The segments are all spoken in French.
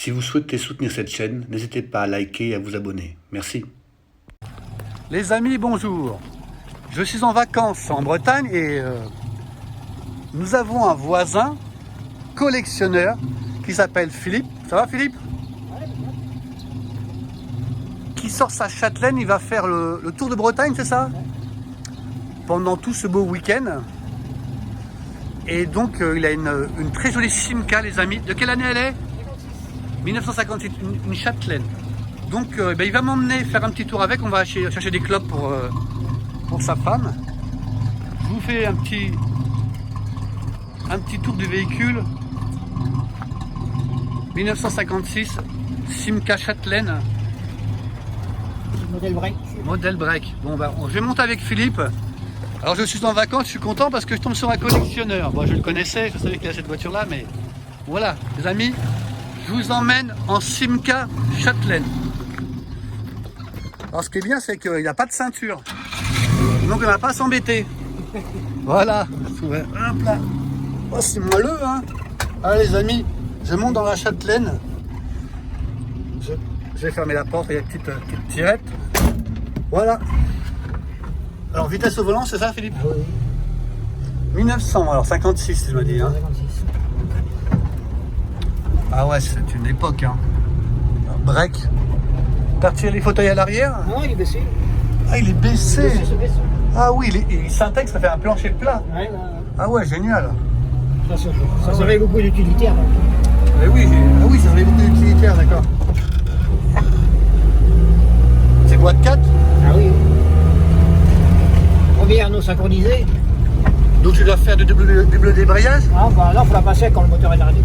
Si vous souhaitez soutenir cette chaîne, n'hésitez pas à liker et à vous abonner. Merci. Les amis, bonjour. Je suis en vacances en Bretagne et nous avons un voisin collectionneur qui s'appelle Philippe. Ça va Philippe? Qui sort sa châtelaine, il va faire le tour de Bretagne, c'est ça? Pendant tout ce beau week-end. Et donc il a une très jolie Simca, les amis. De quelle année elle est? 1958, une châtelaine. Donc il va m'emmener faire un petit tour avec. On va chercher des clopes pour sa femme. Je vous fais un petit tour du véhicule. 1956, Simca châtelaine. Modèle break. Modèle break. Bon, je vais monter avec Philippe. Alors je suis en vacances, je suis content parce que je tombe sur un collectionneur. Bon, je le connaissais, je savais qu'il a cette voiture-là, mais voilà, les amis, je vous emmène en Simca châtelaine. Alors ce qui est bien, c'est qu'il n'y a pas de ceinture. Donc on ne va pas s'embêter. Voilà. Hop là. Oh, c'est moelleux, hein. Allez les amis, je monte dans la châtelaine. Je vais fermer la porte, il y a une petite tirette. Voilà. Alors vitesse au volant, c'est ça Philippe? Ah oui. 1900, alors 56 si je me dis. Hein. 56. Ah ouais, c'est une époque. Hein. Break. T'as retiré les fauteuils à l'arrière? Non, il est baissé. Ah, il est baissé. Il baisse. Ah oui, il s'intègre, ça fait un plancher plat. Ouais, Ah ouais, génial. ça serait beaucoup d'utilitaire. Mais oui, ah oui, ça serait beaucoup d'utilitaire, d'accord. C'est boîte 4? Ah oui. Premier anneau synchronisé. Donc tu dois faire du double débrayage? Ah, bah là, il faut la passer quand le moteur est arrêté.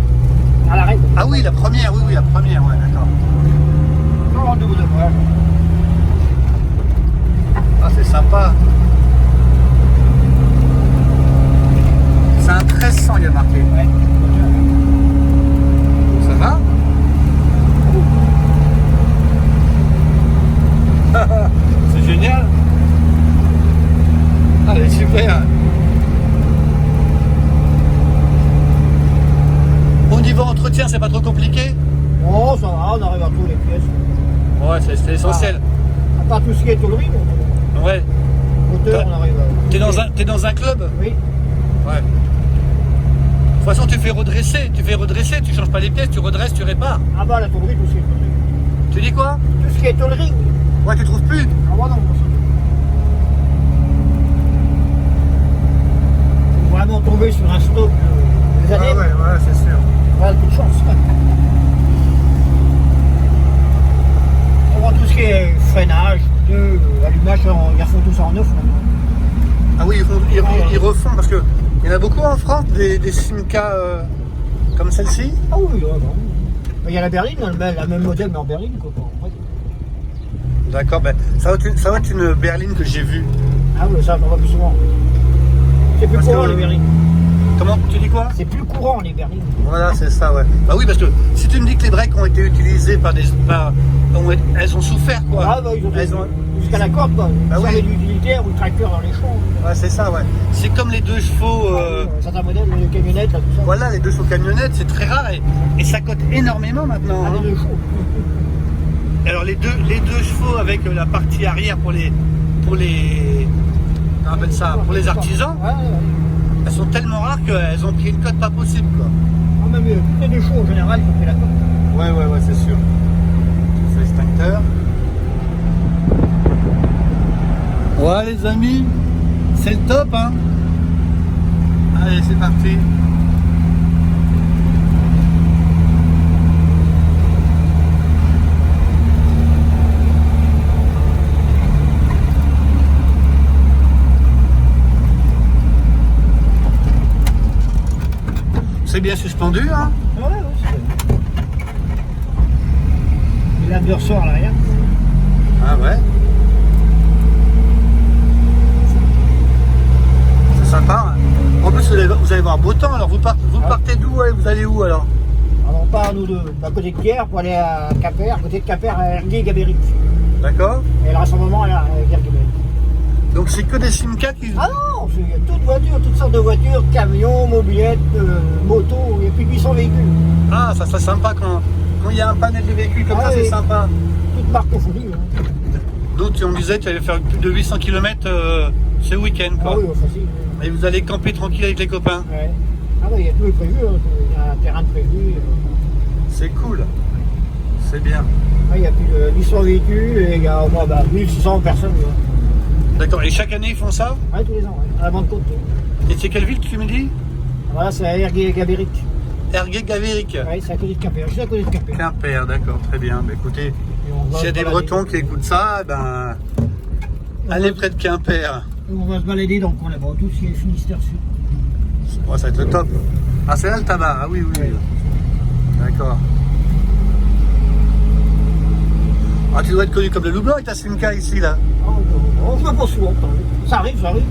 À l'arrêt. Ah oui, la première, oui, la première, ouais, d'accord. Non, en double débrayage. Ah, c'est sympa. C'est un 1300, il y a marqué. Ouais. Ça va? C'est génial. Allez, super. Au niveau entretien, c'est pas trop compliqué? Oh, ça va, on arrive à tous les pièces. Ouais, c'est essentiel. À part tout ce qui est tôlerie, mais Ouais. moteur, on arrive à... T'es dans un club? Oui. Ouais. De toute façon, tu fais redresser, tu changes pas les pièces, tu redresses, tu répares. Ah bah, la tôlerie, tout ce qui est tôlerie. Tu dis quoi? Tout ce qui est tôlerie, oui. Ouais, tu trouves plus? Ah bah non, moi, ça. Faut vraiment tomber sur un stock des années. ouais, c'est sûr. Voilà, peu de chance. On voit tout ce qui est freinage, allumage, ils refont tout ça en neuf maintenant. Ah oui, ils refont parce que il y en a beaucoup en France des Simca comme celle-ci. Ah oui, ouais, bah oui. Il y a la berline, la même modèle mais en berline quoi. Ouais. D'accord, ben ça va être une berline que j'ai vue. Ah oui, ça on voit plus souvent. C'est plus Parce courant que, les berlines. Comment tu dis quoi? C'est plus courant les berlines. Voilà, c'est ça, ouais. Bah oui, parce que si tu me dis que les breaks ont été utilisées elles ont souffert quoi. Ah bah ils ont jusqu'à la corde quoi. Bah Ils oui. avaient du utilitaire ou le tracteur dans les champs. Ouais, c'est ça, ouais. C'est comme les 2 chevaux. Certains modèles, les camionnettes là, tout ça. Voilà, les 2 chevaux camionnettes, c'est très rare et ça cote énormément maintenant. Ah, Hein. les deux chevaux. Alors les deux chevaux avec la partie arrière pour les on appelle ça, pour les artisans, Ouais. elles sont tellement rares qu'elles ont pris une cote pas possible quoi. Ah, même toutes les deux chevaux en général, ils ont pris la corde. Ouais, c'est sûr. C'est l'extincteur. Ouais les amis, c'est le top hein. Allez, c'est parti. C'est bien suspendu hein. Ouais, c'est... Il a deux ressorts à l'arrière. Ah ouais. C'est sympa. En plus vous allez voir beau temps alors vous partez d'où et vous allez où alors? Alors on part nous à côté de Pierre pour aller à Quimper, à côté de Quimper à Ergué-Gabéric. D'accord. Et le rassemblement est à Ergué-Gabéric. Donc c'est que des Simca qui... Ah non, il y a toutes voitures, toutes sortes de voitures, camions, mobylettes, motos, il y a plus de 800 véhicules. Ah, ça serait sympa quand il y a un panel de véhicules comme ça, c'est sympa. Toute marque confondue. Hein. Donc on me disait que tu allais faire plus de 800 km ce week-end, quoi. Ah oui, facile. Et vous allez camper tranquille avec les copains. Ouais. Ah oui, il y a tout est prévu, hein. Il y a un terrain de prévu. C'est cool. C'est bien. Ah, il y a plus de 800 véhicules et il y a au moins 1600 personnes. Ouais. D'accord. Et chaque année, ils font ça? Ouais, tous les ans, ouais. À la Bande-Côte. Et c'est quelle ville que tu me dis? Voilà, c'est à Ergué-Gabéric. Ergué-Gavéric. Oui, c'est à côté de Quimper, juste à côté de Quimper. Quimper, d'accord, très bien. Bah, écoutez, s'il y a des Bretons qui écoutent ça, ben, allez près de Quimper. On va se balader dans le coin là-bas, tout ce qui est Finistère Sud. Oh, ça va être le top. Ah, c'est là le tabac. Ah oui, oui. Ouais. D'accord. Ah, tu dois être connu comme le loup blanc avec ta Simca ici, là. On se voit pas souvent. Ça arrive, ça arrive.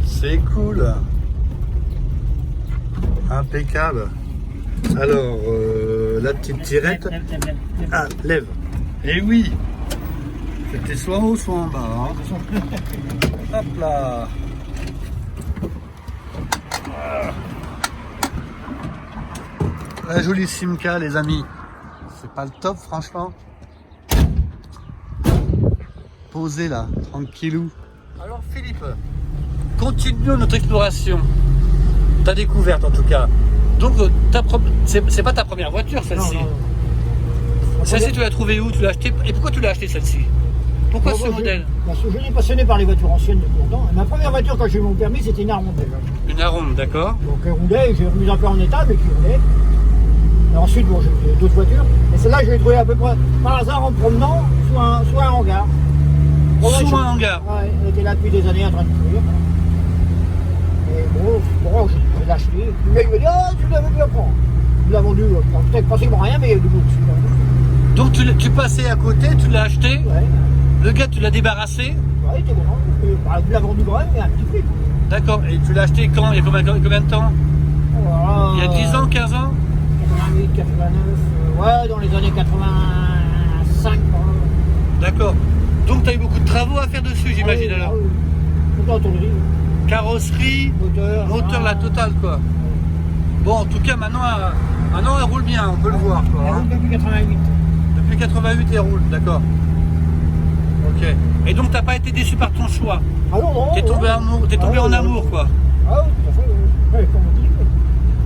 C'est cool. Impeccable. Alors, la petite tirette. Ah, lève. Eh oui. C'était soit en haut, soit en bas. Hein. Hop là. La jolie Simca, les amis. C'est pas le top, franchement. Posé là, tranquillou. Alors Philippe, continuons notre exploration. Ta découverte en tout cas. Donc, c'est pas ta première voiture celle-ci. Celle-ci, tu l'as trouvée où? Tu l'as acheté? Et pourquoi tu l'as acheté celle-ci? Pourquoi ce modèle? Parce que je suis passionné par les voitures anciennes depuis longtemps. Ma première voiture quand j'ai eu mon permis, c'était une Aronde déjà. Une Aronde, d'accord. Donc elle roulait, j'ai remis un peu en état, mais qui roulait. Et ensuite, bon, j'ai eu d'autres voitures. Et celle-là, je l'ai trouvée à peu près par hasard en promenant sous un hangar. Sous un hangar? Ouais, elle était là depuis des années en train de cuire. Et bon, je l'ai acheté. Le mec me dit, ah, tu l'avais bien prendre. Il me l'a vendu, peut-être pratiquement rien, mais il y a du goût dessus. Donc tu passais à côté, tu l'as acheté, Ouais. le gars tu l'as débarrassé. Ouais, il était bon. Il me l'a vendu quand même, mais à un petit prix. D'accord, et tu l'as acheté quand? Il y a combien de temps? Il y a 10 ans, 15 ans? 88, 89, ouais, dans les années 85. D'accord. Donc tu as eu beaucoup de travaux à faire dessus, j'imagine alors. Ah oui. Tout en tôlerie, Carrosserie, moteur, la totale quoi. Bon, en tout cas, maintenant elle roule bien, on peut le voir quoi. Elle roule depuis 88. Depuis 88, elle roule, d'accord. Ok. Et donc t'as pas été déçu par ton choix? Ah non, non. T'es tombé, en amour quoi. Ah oui, tout à fait. Ouais, comme on dit.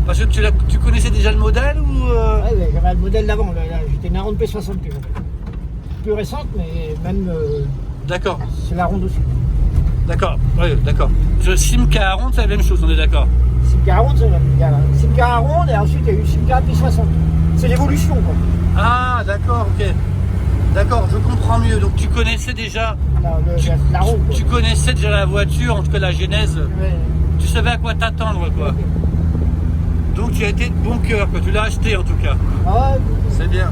Parce que tu connaissais déjà le modèle ou Ouais, j'avais le modèle d'avant, là, j'étais une Aronde P60 que j'avais. Plus récente, mais même D'accord, c'est la ronde aussi. d'accord, oui, d'accord. Ce Simca Aronde, c'est la même chose, on est d'accord. Simca Aronde, c'est la même. Simca Aronde, et ensuite il y a eu Simca P60. C'est l'évolution, quoi. Ah, d'accord, ok. D'accord, je comprends mieux. Donc tu connaissais déjà, La ronde, quoi. tu connaissais déjà la voiture, en tout cas la genèse. Ouais. Tu savais à quoi t'attendre, quoi. Donc tu as été de bon cœur, quoi. Tu l'as acheté, en tout cas. Ah, ouais. C'est bien.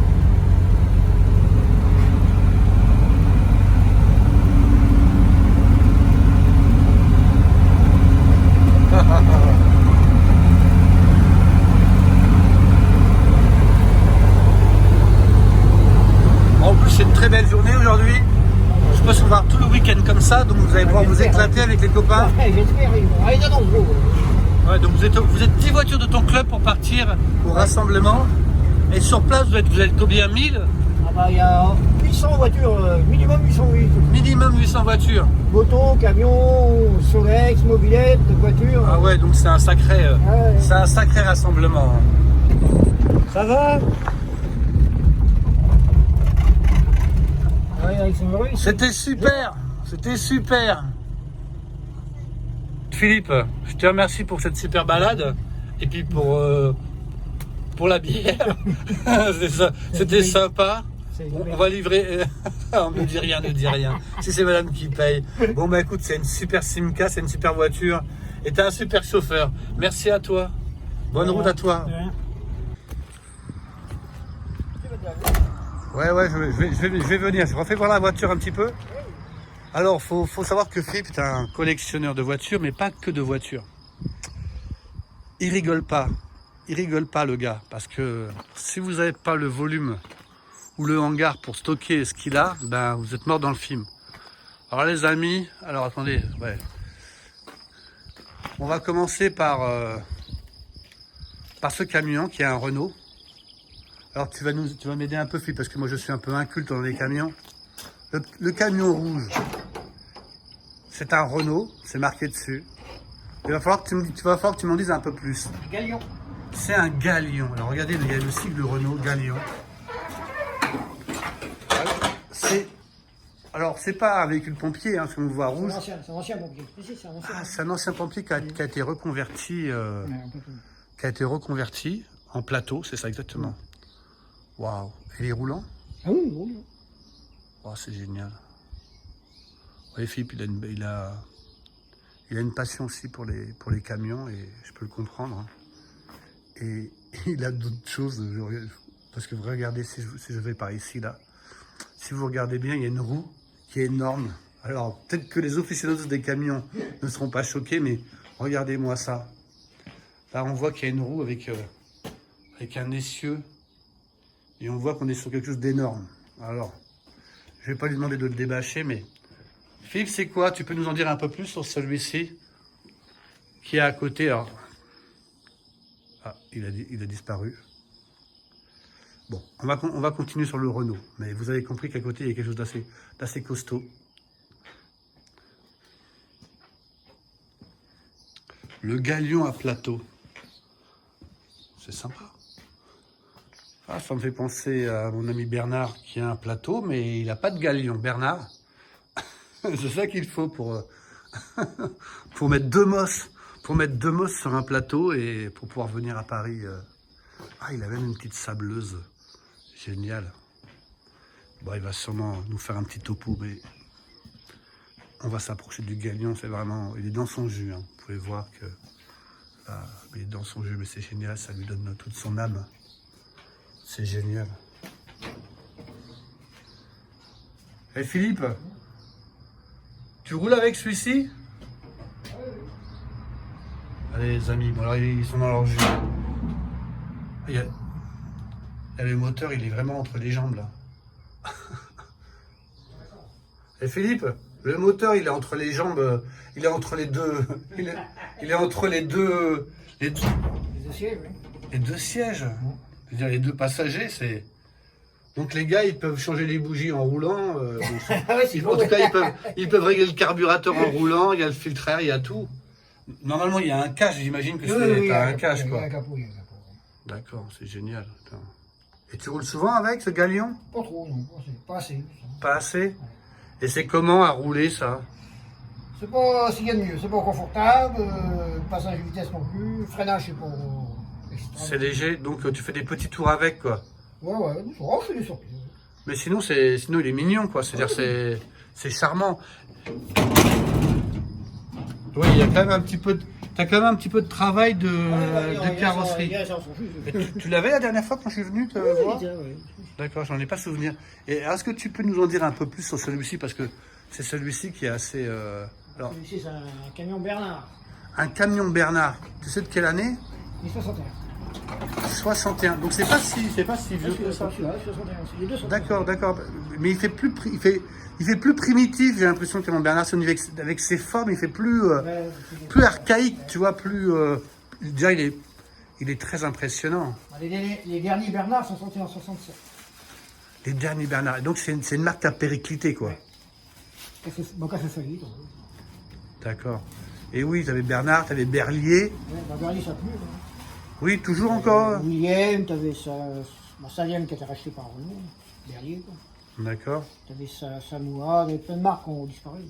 En plus, c'est une très belle journée aujourd'hui. Je pense qu'on va avoir tout le week-end comme ça, donc vous allez pouvoir vous éclater avec les copains. Ouais, j'espère, ils vont aller dans le gros. Ouais, donc vous êtes 10 voitures de ton club pour partir au rassemblement. Et sur place, vous êtes combien? 1000? Ah bah, il y a 800 voitures, minimum 800 véhicules. Minimum 800 voitures. Motos, camions, Solex, mobilettes, voitures. Ah ouais, donc c'est un sacré rassemblement. Ça va? Ouais, ils sont heureux. C'était super, c'était super. Philippe, je te remercie pour cette super balade et puis pour la bière. C'était sympa. On va livrer. On ne dit rien, ne dit rien. Si c'est madame qui paye. Bon bah écoute, c'est une super Simca, c'est une super voiture. Et t'es un super chauffeur. Merci à toi. Bonne route à toi. Ouais, je vais venir. Je refais voir la voiture un petit peu. Alors, faut savoir que Philippe est un collectionneur de voitures, mais pas que de voitures. Il rigole pas le gars, parce que si vous n'avez pas le volume ou le hangar pour stocker ce qu'il a, ben vous êtes mort dans le film. Alors les amis, alors attendez, ouais. On va commencer par ce camion qui est un Renault. Alors tu vas m'aider un peu Philippe parce que moi je suis un peu inculte dans les camions. Le camion rouge, c'est un Renault, c'est marqué dessus. Il va falloir que tu m'en dises un peu plus. Galion. C'est un Galion. Alors regardez, il y a le sigle Renault Galion. Alors c'est pas un véhicule pompier, hein, si on voit rouge. C'est un ancien pompier. C'est un ancien Ah, c'est un ancien pompier qui a été reconverti. Qui a été reconverti en plateau, c'est ça exactement. Waouh. Et il est roulant? Ah oui, oui. Oh, c'est génial. Oui, Philippe, il a une passion aussi pour les camions et je peux le comprendre. Hein. Et il a d'autres choses. Parce que vous regardez, si je vais par ici, là, si vous regardez bien, il y a une roue qui est énorme. Alors, peut-être que les aficionados des camions ne seront pas choqués, mais regardez-moi ça. Là, on voit qu'il y a une roue avec un essieu. Et on voit qu'on est sur quelque chose d'énorme. Alors, je ne vais pas lui demander de le débâcher, mais... Philippe, c'est quoi? Tu peux nous en dire un peu plus sur celui-ci qui est à côté? Alors... Ah, il a disparu. Bon, on va continuer sur le Renault. Mais vous avez compris qu'à côté, il y a quelque chose d'assez costaud. Le Galion à plateau. C'est sympa. Ah, ça me fait penser à mon ami Bernard qui a un plateau, mais il n'a pas de Galion. Bernard, c'est ça qu'il faut pour mettre deux mosses. Pour mettre deux mosses sur un plateau et pour pouvoir venir à Paris. Ah, il a même une petite sableuse. Génial. Bon, il va sûrement nous faire un petit topo, mais on va s'approcher du Galion. C'est vraiment... Il est dans son jus. Hein. Vous pouvez voir que... Ah, il est dans son jus, mais c'est génial. Ça lui donne toute son âme. C'est génial. Et Philippe, tu roules avec celui-ci? Allez les amis, bon alors ils sont dans leur jus. Il y a le moteur, il est vraiment entre les jambes là. Et Philippe, le moteur il est entre les jambes, il est entre les deux, il est entre les deux sièges, oui. Les deux sièges. C'est-à-dire les deux passagers, c'est... Donc les gars, ils peuvent changer les bougies en roulant. En tout cas, ils peuvent régler le carburateur en roulant, il y a le filtre air, il y a tout. Normalement, il y a un cache, j'imagine que c'est un cache, quoi. D'accord, c'est génial. Putain. Et tu roules souvent avec ce Galion? Pas trop, non, pas assez. Pas assez? Et c'est comment à rouler, ça? C'est pas ce qu'il y a de mieux, c'est pas confortable, passage de vitesse non plus, freinage c'est pas... C'est léger, donc tu fais des petits tours avec, quoi. Ouais, je fais des sorties. Mais sinon, il est mignon, quoi. C'est-à-dire, c'est charmant. Oui, il y a quand même un petit peu... T'as quand même un petit peu de travail de carrosserie. Tu l'avais la dernière fois quand je suis venu te voir? D'accord, j'en ai pas souvenir. Et est-ce que tu peux nous en dire un peu plus sur celui-ci? Parce que c'est celui-ci qui est assez... Alors... Celui-ci, c'est un camion Bernard. Un camion Bernard. Tu sais de quelle année? 61. 61. Donc c'est pas si vieux que ça. D'accord. Mais il fait plus primitif, j'ai l'impression que mon Bernard, avec ses formes, il fait plus archaïque, tu vois, plus. Je dirais, il est très impressionnant. Les derniers Bernard sont sortis en 67. Les derniers Bernard. Donc c'est une marque à périclité, quoi. Donc ça fait faillite. D'accord. Et oui, tu avais Bernard, tu avais Berlier. Ouais, Berlier, ça pue. Oui, toujours encore. William, tu avais Saliam qui a été racheté par Renault, Berlier, quoi. D'accord. Tu avais Samoa, il y plein de marques qui ont disparu.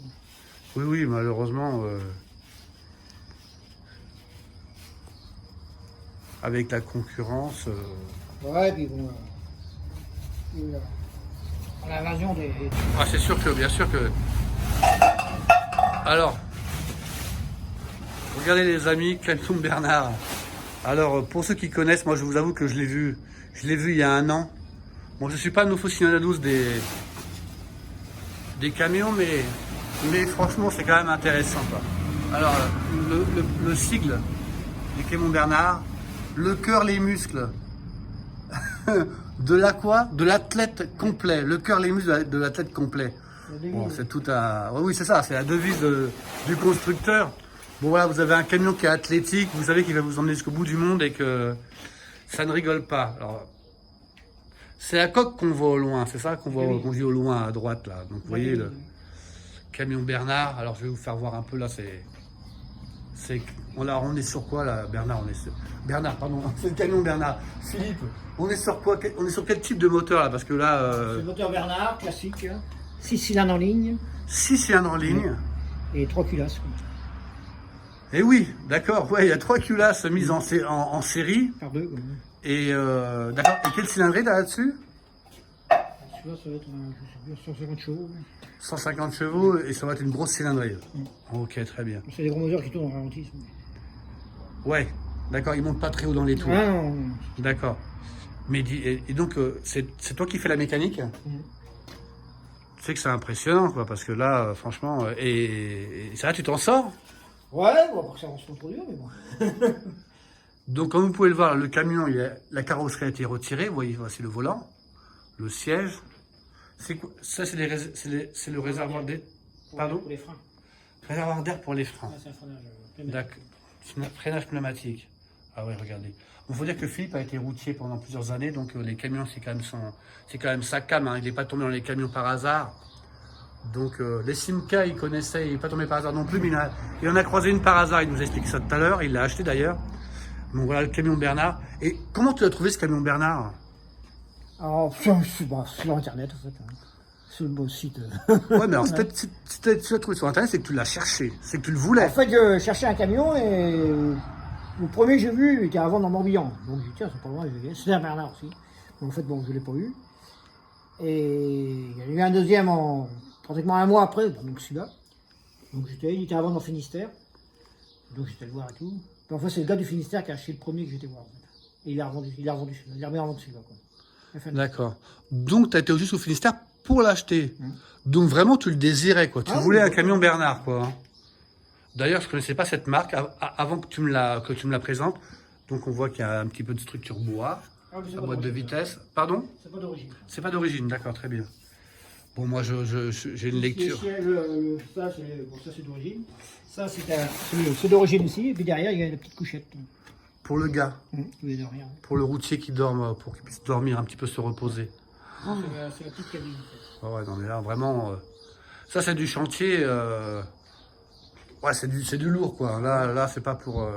Oui, malheureusement. Avec la concurrence. Ouais, puis bon. L'invasion des. Ah, c'est sûr que, bien sûr que. Alors, regardez les amis, Camion Bernard. Alors, pour ceux qui connaissent, moi je vous avoue que je l'ai vu il y a 1 an. Bon, je suis pas un aficionado des camions, mais franchement, c'est quand même intéressant, quoi. Alors, le sigle du Camion Bernard, le cœur, les muscles, de la quoi? De l'athlète complet. Le cœur, les muscles de l'athlète complet. La devise. Bon, c'est tout à... Oui, c'est ça, c'est la devise du constructeur. Bon voilà, vous avez un camion qui est athlétique, vous savez qu'il va vous emmener jusqu'au bout du monde et que ça ne rigole pas. Alors, c'est la coque qu'on voit au loin, c'est ça qu'on voit, Oui. qu'on dit au loin à droite là. Donc vous voyez Oui, le oui. camion Bernard. Alors je vais vous faire voir un peu là, on est sur quoi là, Bernard? Bernard, pardon, c'est le camion Bernard. Philippe, on est sur quoi? On est sur quel type de moteur là? Parce que là, C'est le moteur Bernard, classique. 6 cylindres en ligne 6 cylindres en ligne. et 3 culasses. Quoi. Et oui, d'accord, ouais, il y a 3 culasses mises en série. Par deux. Quoi. Et d'accord. Et quelle cylindrée là-dessus? Celui-là, ça va être, je sais plus, 150 chevaux. 150 chevaux et ça va être une grosse cylindrée. Ok, très bien. C'est des gros moteurs qui tournent en ralenti. Ouais, d'accord, ils montent pas très haut dans les tours. Ah non, non. D'accord. Mais et donc, c'est toi qui fais la mécanique? Tu sais que c'est impressionnant, quoi, parce que là, franchement, et ça, tu t'en sors? Ouais, bon, après ça va se reproduire, mais bon. Donc, comme vous pouvez le voir, le camion, la carrosserie a été retirée. Vous voyez, voici le volant, le siège. C'est quoi? Ça, c'est le réservoir d'air. Pardon? Pour les freins. Réservoir d'air pour les freins. Ah, c'est un freinage. D'accord. Freinage pneumatique. Ah ouais, regardez. Il faut dire que Philippe a été routier pendant plusieurs années, donc les camions, c'est quand même sa cam. Hein. Il n'est pas tombé dans les camions par hasard. Donc les Simca, il connaissait, il n'est pas tombé par hasard non plus, mais il en a croisé une par hasard. Il nous a expliqué ça tout à l'heure. Il l'a acheté d'ailleurs. Donc voilà le camion Bernard. Et comment tu as trouvé ce camion Bernard? Alors, sur Internet, en fait. Hein. Sur le beau site. Ouais, mais alors, si tu l'as trouvé sur Internet, c'est que tu l'as cherché. C'est que tu le voulais. En fait, je cherchais un camion et le premier que j'ai vu il était à vendre dans Morbihan. Donc j'ai dit, tiens, c'est pas loin, je vais. C'était un Bernard aussi. Mais en fait, bon, je ne l'ai pas eu. Et il y en a eu un deuxième pratiquement un mois après, donc celui-là. Donc il était à vendre dans Finistère. Donc j'étais le voir et tout. Puis en fait, c'est le gars du Finistère qui a acheté le premier que j'étais voir. En fait. Et il a revendu celui-là. Il a remis en vente celui-là. D'accord. Donc tu as été juste au Finistère pour l'acheter. Donc vraiment, tu le désirais, quoi. Tu voulais un camion Bernard, quoi. Hein. D'ailleurs, je ne connaissais pas cette marque avant que tu me la présentes. Donc on voit qu'il y a un petit peu de structure bois, la boîte de vitesse. Pardon? C'est pas d'origine. C'est pas d'origine, d'accord, très bien. Bon, moi, j'ai une lecture. Ça, c'est d'origine. Ça, c'est d'origine aussi. Et puis derrière, il y a une petite couchette. Pour le gars, Derrière. pour le routier qui dorme, pour qu'il puisse dormir, un petit peu se reposer. C'est la petite cabine. Oh ouais, non, mais là, vraiment, ça, c'est du chantier. Ouais, c'est du lourd, quoi. Là, c'est pas pour.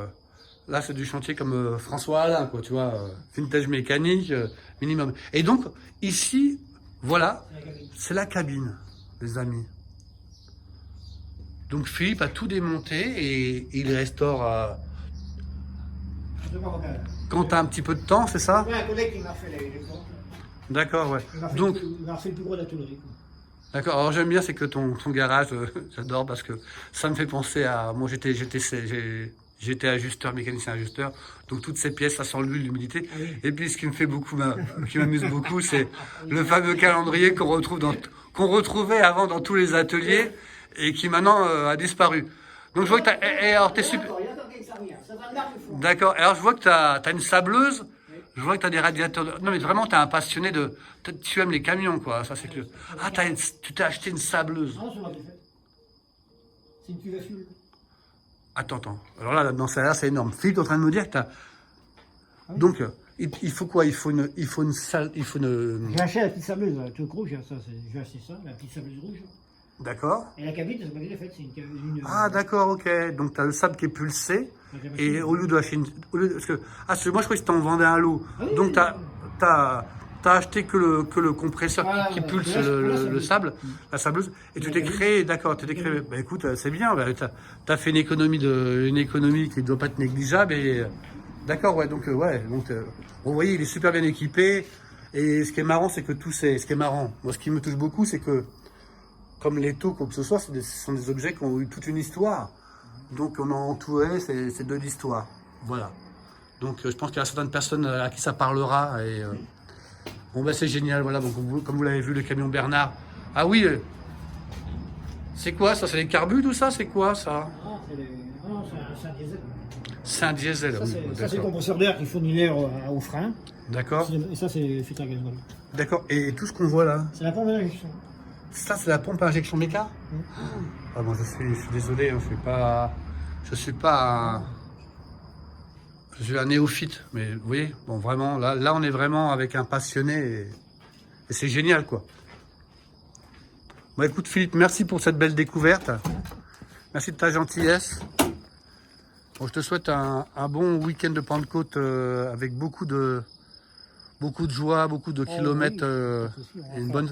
Là, c'est du chantier comme François Alain, quoi, tu vois. Vintage mécanique, minimum. Et donc, ici, voilà, c'est la cabine, les amis. Donc, Philippe a tout démonté et il restaure quand tu as un petit peu de temps, c'est ça? Ouais, un collègue qui m'a fait les comptes. D'accord, ouais. Il m'a fait, Donc, le plus gros de la tôlerie. d'accord. Alors j'aime bien, c'est que ton garage, j'adore parce que ça me fait penser à moi. J'étais ajusteur, mécanicien ajusteur. Donc toutes ces pièces, ça sent l'huile, l'humidité. Ah oui. Et puis ce qui me fait qui m'amuse beaucoup, c'est le fameux calendrier qu'on retrouvait avant dans tous les ateliers et qui maintenant a disparu. Donc je vois que alors t'es super. D'accord. Alors je vois que t'as une sableuse. Je vois que tu as des radiateurs. Non, mais vraiment, tu es un passionné de. Tu aimes les camions, quoi. Ça, c'est que. Ah, tu t'es acheté une sableuse. Ah, c'est moi qui l'ai fait. C'est une cuve à fioul. Attends. Alors là, dans celle-là, c'est énorme. Philippe est en train de me dire que tu as. Donc, il faut quoi? Il faut une salle. J'ai acheté la petite sableuse, le truc rouge, ça, j'ai acheté ça, la petite sableuse rouge. D'accord. Et la cabine, c'est pas que je l'ai faite, c'est une. Ah, d'accord, ok. Donc, tu as le sable qui est pulsé. Et au lieu de acheter parce que moi, je croyais que tu en vendais un lot. Ah oui, donc, oui, t'as acheté que le compresseur qui pulse le sable, la sableuse, et tu t'es créé, d'accord, bah écoute, c'est bien, bah, t'as fait une économie qui ne doit pas être négligeable, et d'accord, ouais, donc, vous voyez, il est super bien équipé, et ce qui est marrant, c'est que moi, ce qui me touche beaucoup, c'est que, comme les taux, quoi que ce soit, ce sont des objets qui ont eu toute une histoire, donc on a entouré, c'est de l'histoire, voilà. Donc je pense qu'il y a certaines personnes à qui ça parlera, et bon bah c'est génial, voilà, donc comme vous l'avez vu, le camion Bernard. Ah oui, c'est quoi ça? C'est les carbus, tout ça? C'est quoi ça? Ah, c'est un diesel. C'est un diesel, Ça, oui. c'est le compresseur d'air qui fournit l'air au frein. D'accord. Et ça, c'est filtre à gazole. D'accord, et tout ce qu'on voit là? C'est la pompe d'injection. Ça, c'est la pompe à injection méca. Ah bon, je suis désolé, hein, je suis un néophyte, mais vous voyez, bon, vraiment, là, on est vraiment avec un passionné et c'est génial, quoi. Bon, écoute, Philippe, merci pour cette belle découverte. Merci de ta gentillesse. Bon, je te souhaite un bon week-end de Pentecôte avec beaucoup de joie, beaucoup de kilomètres et une bonne.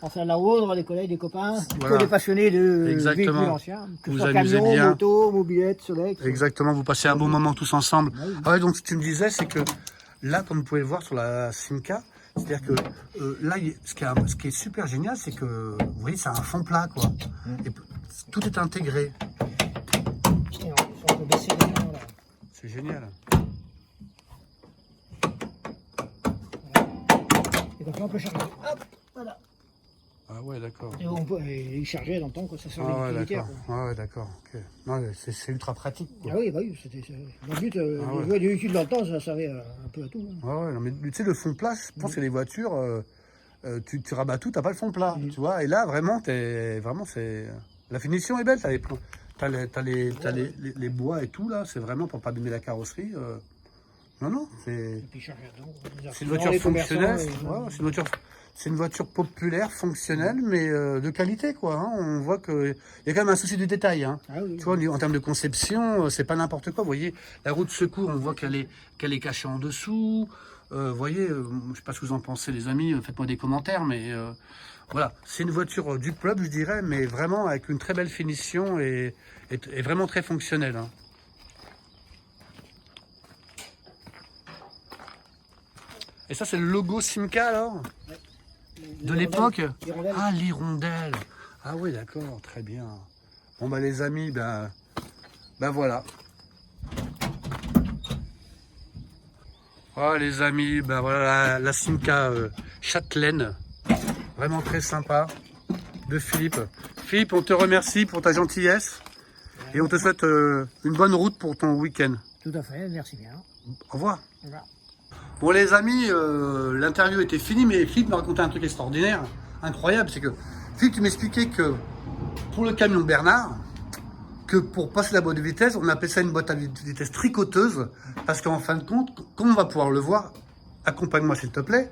On fait la route, on aura des collègues, des copains, Voilà. que des passionnés de Exactement. véhicules anciens, que Vous ce soit amusez camion, bien. moto, mobilette, soleil. Exactement, vous passez un bon moment tous ensemble. Ah oui. Ah ouais, donc ce que tu me disais, c'est que là, comme vous pouvez le voir sur la Simca, c'est-à-dire que là, ce qui est super génial, c'est que vous voyez, c'est un fond plat, quoi. Et tout est intégré. Et on peut baisser les mains, là. C'est génial. Et donc là, on peut charger. Hop, voilà. Ah ouais, d'accord. Et on peut y charger dans le temps, quoi. Ça sert Ah ouais, d'utilitaire. d'accord. Ah ouais, d'accord. Ok. Non, c'est ultra pratique, quoi. Ah oui, bah oui, le but, Ah ouais. de jouer du véhicule dans le temps, ça servait un peu à tout. Hein. Ah ouais, non, mais tu sais, le fond plat, je pense que les voitures, tu rabats tout, t'as pas le fond plat, tu vois. Et là, vraiment, c'est... La finition est belle, t'as les bois et tout, là, c'est vraiment pour pas abîmer la carrosserie. Non, c'est... Et puis charger dedans. C'est une voiture fonctionnelle, ouais, c'est une voiture populaire, fonctionnelle, mais de qualité, quoi. Hein. On voit qu'il y a quand même un souci du détail. Hein. Ah oui. Tu vois, en termes de conception, c'est pas n'importe quoi. Vous voyez, la roue de secours, on voit qu'elle est cachée en dessous. Vous voyez, je sais pas ce que vous en pensez, les amis, faites-moi des commentaires, mais voilà. C'est une voiture du club, je dirais, mais vraiment avec une très belle finition et vraiment très fonctionnelle. Hein. Et ça, c'est le logo Simca, alors de l'époque? L'hirondelle. Ah, l'hirondelle. Ah oui, d'accord, très bien. Bon, bah les amis, ben voilà. Ah, les amis, ben voilà la Simca châtelaine. Vraiment très sympa. De Philippe. Philippe, on te remercie pour ta gentillesse. Et on te souhaite une bonne route pour ton week-end. Tout à fait, merci bien. Au revoir. Voilà. Bon les amis, l'interview était finie, mais Philippe m'a raconté un truc extraordinaire, incroyable, c'est que Philippe, tu m'expliquais que pour le camion Bernard, que pour passer la boîte de vitesse, on appelle ça une boîte à vitesse tricoteuse, parce qu'en fin de compte, comme on va pouvoir le voir, accompagne-moi s'il te plaît,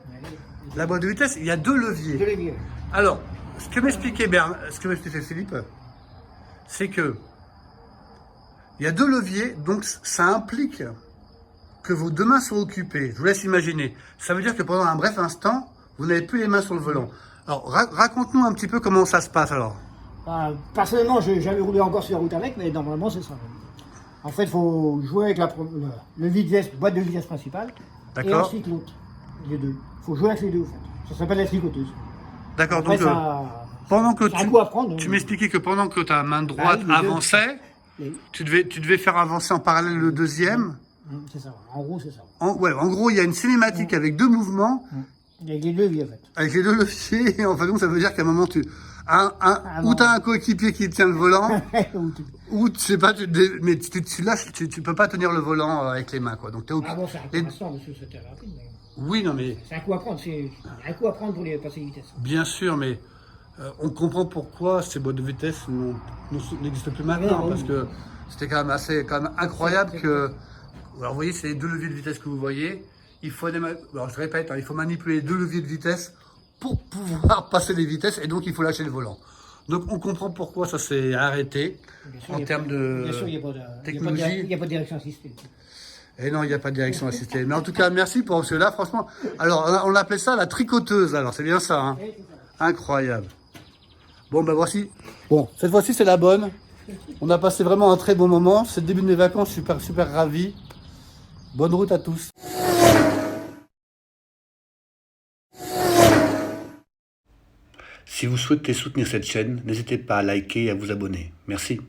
la boîte de vitesse, il y a deux leviers. De levier. Alors, ce que m'expliquait Philippe, c'est que il y a deux leviers, donc ça implique que vos deux mains sont occupées. Je vous laisse imaginer. Ça veut dire que pendant un bref instant, vous n'avez plus les mains sur le volant. Alors, raconte-nous un petit peu comment ça se passe alors. Personnellement, je n'ai jamais roulé encore sur la route avec, mais normalement, c'est ça. En fait, il faut jouer avec le boîte de vitesse principale et D'accord. ensuite l'autre. Les deux. Il faut jouer avec les deux, en fait. Ça s'appelle la tricoteuse. D'accord, Après, donc pendant que c'est un coup à prendre. tu m'expliquais que pendant que ta main droite Ah oui, les deux. avançait, tu devais faire avancer en parallèle le deuxième. C'est ça. En gros, c'est ça. En gros, il y a une cinématique avec deux mouvements, Avec les deux leviers, en fait. avec les deux leviers, et en fait, donc, ça veut dire qu'à un moment, ou tu as un coéquipier qui tient le volant, ou tu sais pas, mais tu lâches, tu peux pas tenir le volant avec les mains, quoi. Donc, t'es Ah bon, c'est un coup à instant, monsieur, c'était rapide. Mais... Oui, non, mais C'est un coup à prendre, c'est un coup à prendre pour les passer les vitesses. bien sûr, mais on comprend pourquoi ces boîtes de vitesse n'existent plus maintenant, parce que c'était quand même incroyable que... Alors, vous voyez, c'est les deux leviers de vitesse que vous voyez. Il faut, alors, je répète, hein, il faut manipuler les deux leviers de vitesse pour pouvoir passer les vitesses, et donc il faut lâcher le volant. Donc on comprend pourquoi ça s'est arrêté en termes de Bien sûr, il technologie. n'y a pas de direction assistée. Et non, il n'y a pas de direction assistée. Mais en tout cas, merci pour cela, franchement. Alors, on appelait ça la tricoteuse, alors c'est bien ça, hein. Incroyable. Bon, ben voici. Bon, cette fois-ci, c'est la bonne. On a passé vraiment un très bon moment. C'est le début de mes vacances, super ravi. Bonne route à tous. Si vous souhaitez soutenir cette chaîne, n'hésitez pas à liker et à vous abonner. Merci.